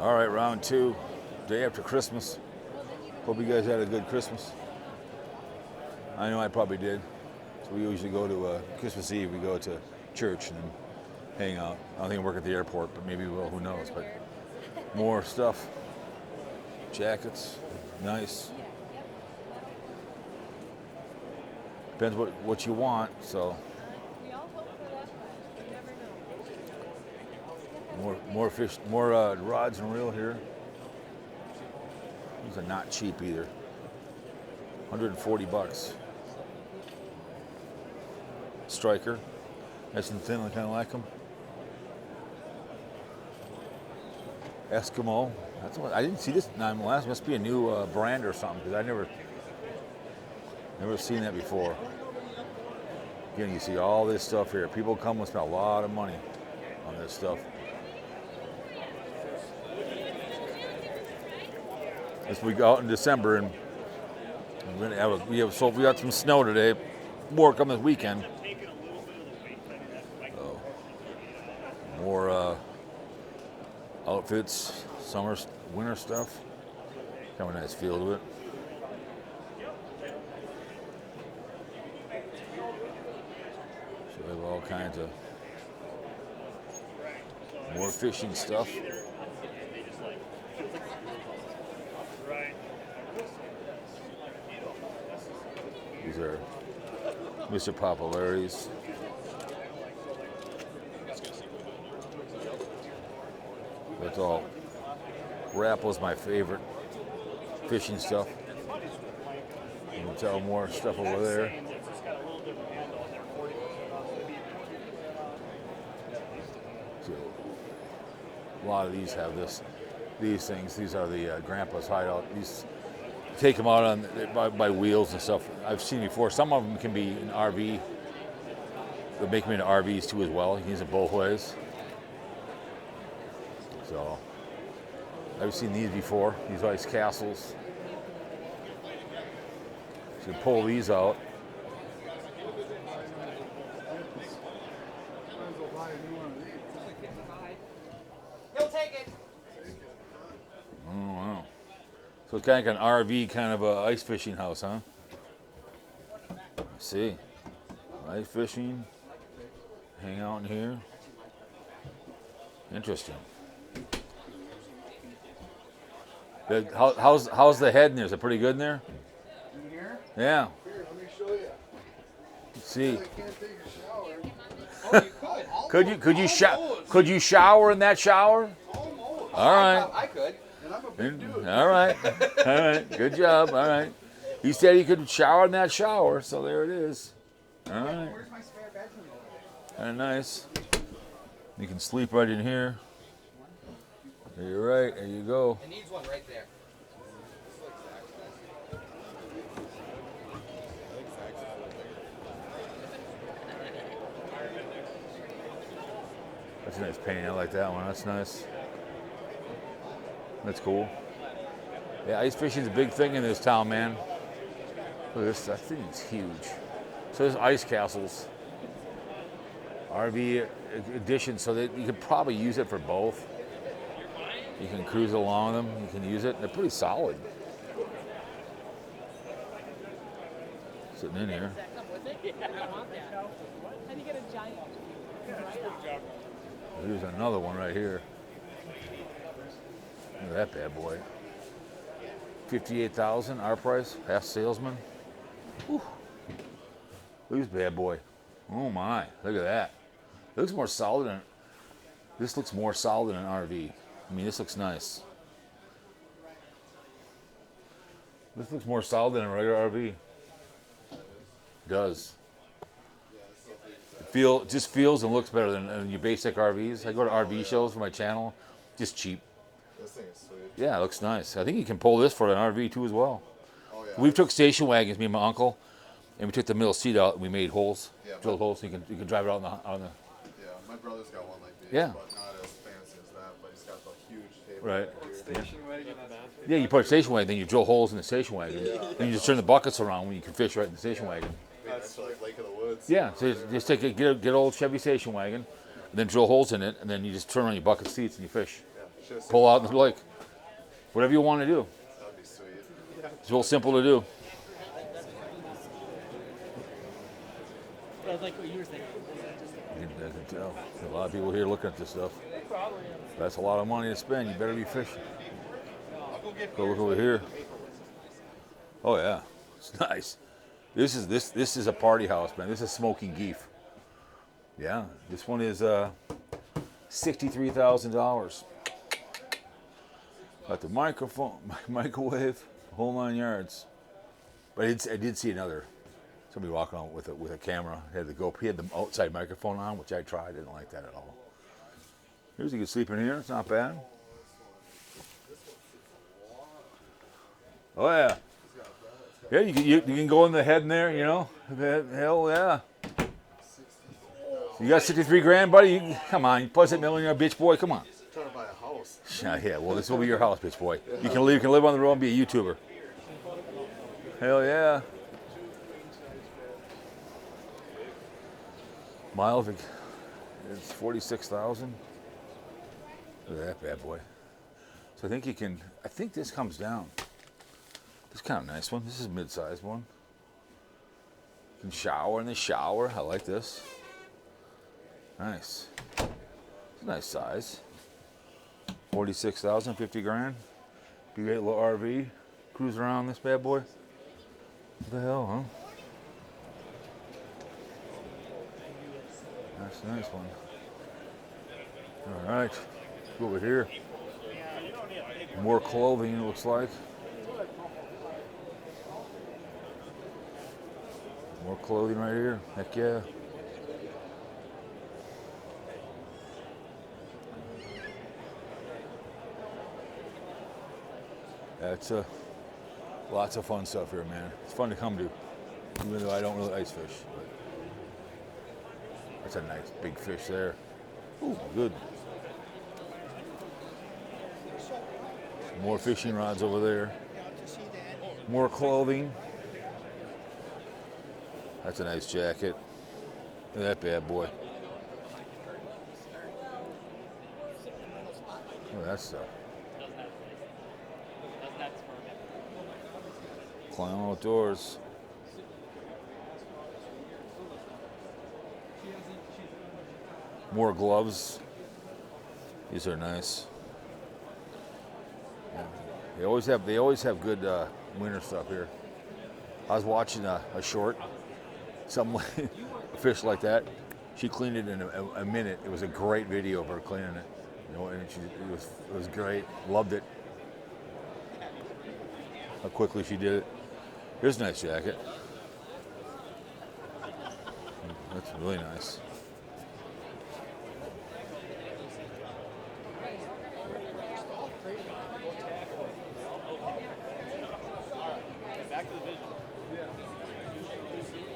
All right, round two, day after Christmas. Hope you guys had a good Christmas. I know I probably did. So we usually go to Christmas Eve, we go to church and then hang out. I don't think I work at the airport, but maybe we will, who knows. But more stuff. Jackets, nice. Depends what you want, so. More fish, more rods and reel here. These are not cheap either. 140 bucks. Striker, nice and thin, I kind of like them. Eskimo. That's what I didn't see this. Last must be a new brand or something because I never seen that before. Again, you see all this stuff here. People come and spend a lot of money on this stuff. As we go out in December, and we're gonna have we got some snow today. More coming this weekend. So, more outfits, summer, winter stuff. Kind of a nice feel to it. So we have all kinds of more fishing stuff. These are Mr. Popularities. That's all. Rappel's my favorite fishing stuff. You can tell more stuff over there. So, a lot of these have these things. These are the Grandpa's Hideout. These take them out on by wheels and stuff. I've seen before. Some of them can be an RV. They'll make them into RVs too as well. You can use it both ways. So I've seen these before. These ice castles. So you pull these out. He'll take it. Oh wow. So it's kind of like an RV kind of a ice fishing house, huh? I see. Ice fishing. Hang out in here. Interesting. How's the head in there? Is it pretty good in there? In here? Yeah. Here, let me show you. Let's see. I can't take a shower. Oh, you could. Could you shower in that shower? Almost. All right. I could. And I'm a big dude. All right. All right. Good job. All right. He said he could shower in that shower, so there it is. All right. Where's my spare bedroom over Kind of nice. You can sleep right in here. You're right. There you go. there? It needs one right there. That's a nice painting. I like that one. That's nice. That's cool. Yeah, ice fishing's a big thing in this town, man. Look at this. That thing is huge. So there's ice castles. RV edition, so that you could probably use it for both. You can cruise along them. You can use it. They're pretty solid. Sitting in here. Here's another one right here. Look at that bad boy. 58,000, our price, half salesman. Whew. Look at this bad boy. Oh my, look at that. It looks more solid than, this looks more solid than an RV. I mean, this looks nice. This looks more solid than a regular RV. It does. It just feels and looks better than your basic RVs. I go to RV shows for my channel, just cheap. This thing is sweet. Yeah, it looks nice. I think you can pull this for an RV too as well. Oh yeah. We took station wagons, me and my uncle, and we took the middle seat out and we made holes, Yeah, drilled holes so you can drive it out on the. Yeah, my brother's got one like these, Yeah. but not as fancy as that. But he's got the huge table. Right. Here. Station wagon in the bathroom. Yeah, you put a station wagon, then you drill holes in the station wagon. Then you just turn the buckets around when you can fish right in the station wagon. That's like Lake of the Woods. Yeah, so just get an old Chevy station wagon, and then drill holes in it, and then you just turn on your bucket seats and you fish. Yeah. Should've pull out in the lake. Whatever you want to do. That'd be sweet. It's real simple to do. I like what you were saying. I can tell. A lot of people here looking at this stuff. That's a lot of money to spend. You better be fishing. Go look over here. Oh yeah, it's nice. This is a party house, man. This is smoking geef. Yeah, this one is $63,000. Got the microphone, microwave, whole 9 yards. But I did see somebody walking on with a camera. He had the outside microphone on, which I tried. I didn't like that at all. Here's you can sleep in here. It's not bad. Oh yeah. Yeah, you can go in the head in there, you know. Hell yeah. You got 63 grand, buddy. Come on, you plus that millionaire, bitch boy. Come on. I'm trying to buy a house. Yeah, well, this will be your house, bitch boy. You can live on the road and be a YouTuber. Hell yeah. Miles, it's 46,000. Look at that bad boy. So I think this comes down. This is kind of a nice one. This is a mid-sized one. You can shower in the shower. I like this. Nice. It's a nice size. 46,000, 50 grand. Big little RV. Cruise around this bad boy. What the hell, huh? That's a nice one. All right. Go over here. More clothing, it looks like. More clothing right here. Heck yeah. That's lots of fun stuff here, man. It's fun to come to, even though I don't really ice fish. But that's a nice big fish there. Ooh, good. More fishing rods over there. More clothing. That's a nice jacket. Look at that bad boy. Look at that stuff. Climb outdoors. More gloves. These are nice. Yeah. They always have good winter stuff here. I was watching a short. Some a fish like that. She cleaned it in a minute. It was a great video of her cleaning it. You know, and it was great. Loved it. How quickly she did it. Here's a nice jacket. That's really nice.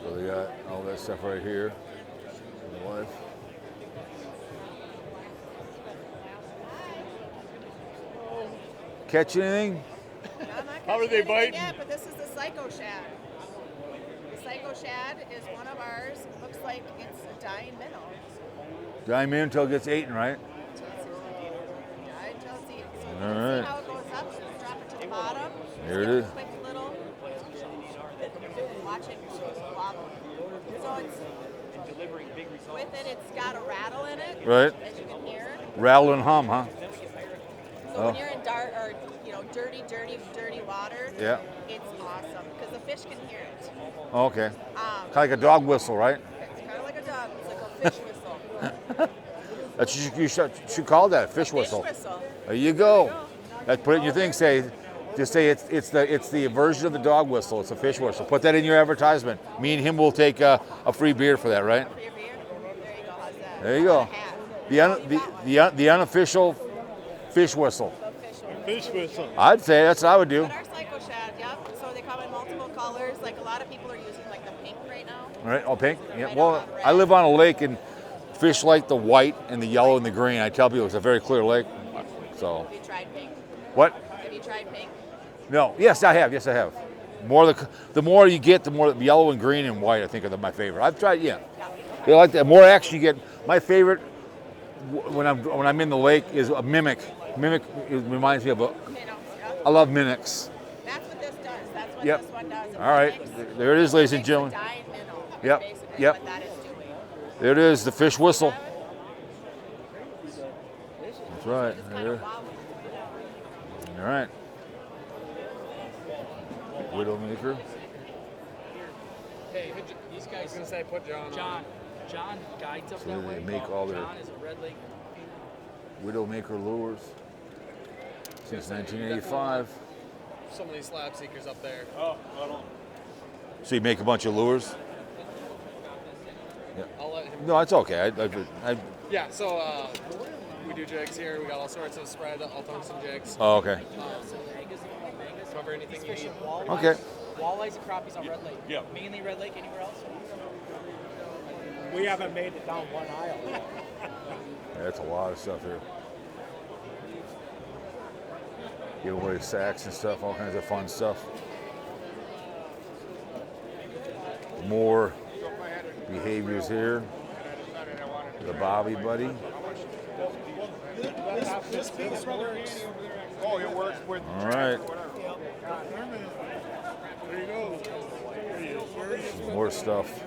So they got all that stuff right here. The wife. Catch anything? How are they biting? Yeah, but this is the Psycho Shad. The Psycho Shad is one of ours. Looks like it's a dying minnow. Dime in until it gets eaten, right? Dying until it's eaten. So you All can right. see how it goes up. So drop it to the bottom. There it Give is. a quick little. Watch it wobble. So it's with it. It's got a rattle in it. Right. As you can hear. Rattle and hum, huh? So when you're in dirty water, Yeah. it's awesome because the fish can hear it. Okay. Kind of like a dog whistle, right? It's kind of like a dog. It's like a fish whistle. That's you should call that a fish whistle. Fish whistle. There you go. That put it in your thing. Just say it's the version of the dog whistle. It's a fish whistle. Put that in your advertisement. Me and him will take a free beer for that, right? For your beer? There you go. How's that? There you go. Hat. The unofficial fish whistle. The fish whistle. Fish whistle. I'd say that's what I would do. But our Psycho Shad, yep. So they come in multiple colors. Like a lot of people are using like the pink right now. All right. Oh, pink. Yeah. I Well, don't have I red. live on a lake and fish like the white and the yellow and the green. I tell people it's a very clear lake. So Have you tried pink? what? Have you tried pink? No. Yes, I have. Yes, I have. The more you get, the more yellow and green and white. I think are my favorite. I've tried. Yeah. They like that. More action you get. My favorite when I'm in the lake is a mimic. Mimic, it reminds me of a, Minnows, yeah. I love mimics. That's what this does. That's what Yep. this one does. All right, there it is, ladies and Makes a gentlemen. dyed minnow. Yep, Basically yep. what that is doing. There it is, the fish whistle. That's right. It's kind There. of wobbly. All right. Widowmaker. Hey, these guys. gonna say put John on. John guides up So that they way. make all their John is a Red Lake. Widowmaker lures since 1985. Some of these slab seekers up there. So you make a bunch of lures? I'll let him. No, it's okay. Yeah, so we do jigs here. We got all sorts of spread. I'll throw some jigs. Oh, okay. Cover anything you need. Okay. Walleyes and crappies on Red Lake. Yeah. Mainly Red Lake. Anywhere else? We haven't made it down one aisle yet. That's a lot of stuff here. Give away sacks and stuff, all kinds of fun stuff. More behaviors here. The Bobby Buddy. Oh, it works with. All right. There you go. More stuff.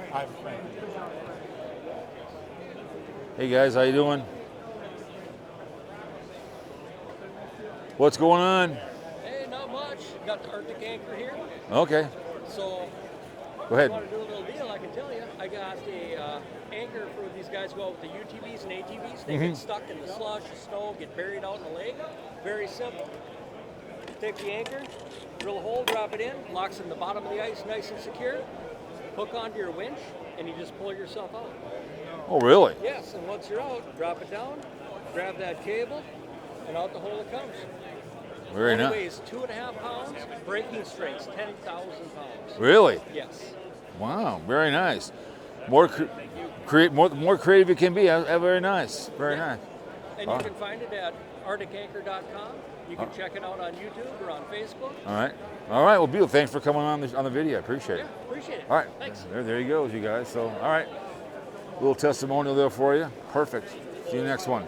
Hey guys, how you doing? What's going on? Hey, not much. Got the Arctic anchor here. Okay, So, go ahead. I want to do a little deal, I can tell you. I got a anchor for these guys who go out with the UTVs and ATVs. They get stuck in the slush, the snow, get buried out in the lake. Very simple. Take the anchor, drill a hole, drop it in, locks in the bottom of the ice nice and secure. Hook onto your winch, and you just pull yourself out. Oh, really? Yes, and once you're out, drop it down, grab that cable, and out the hole it comes. Very Only nice. weighs 2.5 pounds, breaking strength 10,000 pounds. Really? Yes. Wow, very nice. More creative it can be. Very nice. Very nice. And you can find it at arcticanchor.com. You can check it out on YouTube or on Facebook. All right. All right. Well, beautiful. Thanks for coming on the video. I appreciate it. Yeah, appreciate it. All right. Thanks. There he goes, you guys. So, all right. Little testimonial there for you. Perfect. See you next one.